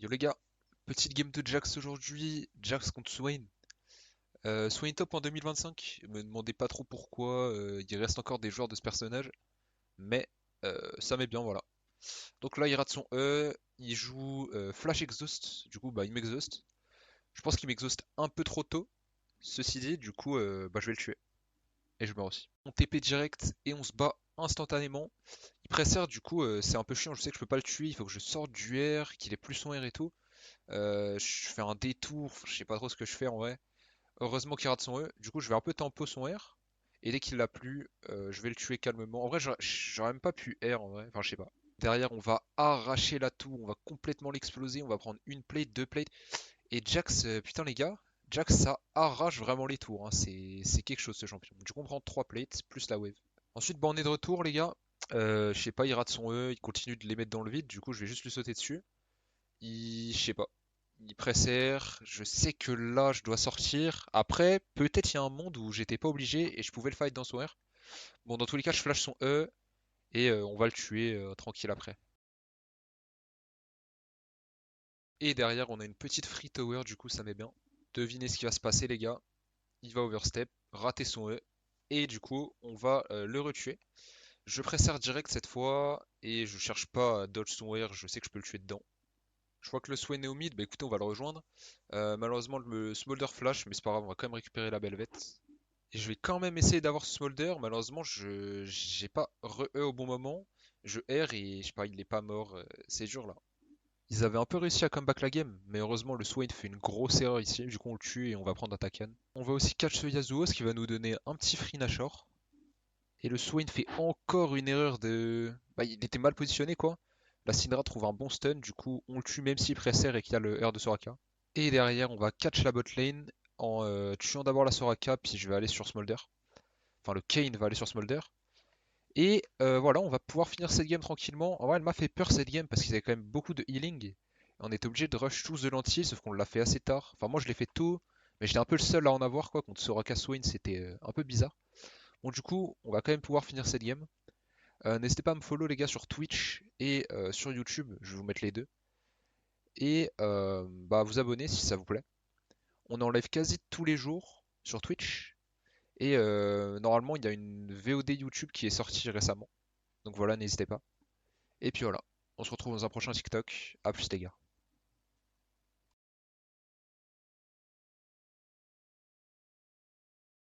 Yo les gars, petite game de Jax aujourd'hui, Jax contre Swain. Swain top en 2025, me demandez pas trop pourquoi, il reste encore des joueurs de ce personnage, mais ça met bien voilà. Donc là il rate son E, il joue Flash Exhaust, du coup bah il m'exhaust. Je pense qu'il m'exhaust un peu trop tôt, ceci dit, du coup bah je vais le tuer, et je meurs aussi. On TP direct et on se bat instantanément. Il pressert du coup c'est un peu chiant, je sais que je peux pas le tuer, il faut que je sorte du R, qu'il ait plus son R et tout. Je fais un détour, je sais pas trop ce que je fais en vrai. Heureusement qu'il rate son E, du coup je vais un peu tempo son R. Et dès qu'il l'a plus, je vais le tuer calmement. En vrai, j'aurais même pas pu R en vrai, enfin je sais pas. Derrière, on va arracher la tour, on va complètement l'exploser, on va prendre une plate, deux plates. Et Jax, putain les gars, Jax ça arrache vraiment les tours, hein. C'est quelque chose ce champion. Du coup on prend 3 plates plus la wave. Ensuite, bah, on est de retour les gars. Je sais pas, il rate son E, il continue de les mettre dans le vide, du coup je vais juste lui sauter dessus. Je sais pas. Il préfère. Je sais que là, je dois sortir. Après, peut-être il y a un monde où j'étais pas obligé et je pouvais le fight dans son R. Bon, dans tous les cas, je flash son E et on va le tuer tranquille après. Et derrière, on a une petite free tower, du coup, ça met bien. Devinez ce qui va se passer, les gars. Il va overstep, rater son E et du coup, on va le retuer. Je préserve direct cette fois et je cherche pas à dodge son R, je sais que je peux le tuer dedans. Je vois que le Swain est au mid, bah écoutez, on va le rejoindre. Malheureusement, le Smolder flash, mais c'est pas grave, on va quand même récupérer la Belvet. Et je vais quand même essayer d'avoir ce Smolder. Malheureusement, je j'ai pas re-E au bon moment. Je R et je sais pas, il est pas mort. C'est dur là. Ils avaient un peu réussi à comeback la game, mais heureusement le Swain fait une grosse erreur ici. Du coup, on le tue et on va prendre un Takan. On va aussi catch ce Yasuo, ce qui va nous donner un petit free Nashor. Et le Swain fait encore une erreur de. Bah, il était mal positionné quoi. La Syndra trouve un bon stun, du coup on le tue même s'il pressère et qu'il y a le R de Soraka. Et derrière on va catch la bot lane en tuant d'abord la Soraka, puis je vais aller sur Smolder. Enfin le Kayn va aller sur Smolder. Et voilà, on va pouvoir finir cette game tranquillement. En vrai elle m'a fait peur cette game parce qu'ils avaient quand même beaucoup de healing. On était obligé de rush tous de lentilles, sauf qu'on l'a fait assez tard. Enfin moi je l'ai fait tôt, mais j'étais un peu le seul à en avoir quoi. Contre Soraka Swain c'était un peu bizarre. Bon du coup on va quand même pouvoir finir cette game. N'hésitez pas à me follow les gars sur Twitch et sur YouTube, je vais vous mettre les deux. Et bah, vous abonner si ça vous plaît. On enlève quasi tous les jours sur Twitch. Et normalement il y a une VOD YouTube qui est sortie récemment. Donc voilà, n'hésitez pas. Et puis voilà, on se retrouve dans un prochain TikTok. A plus les gars.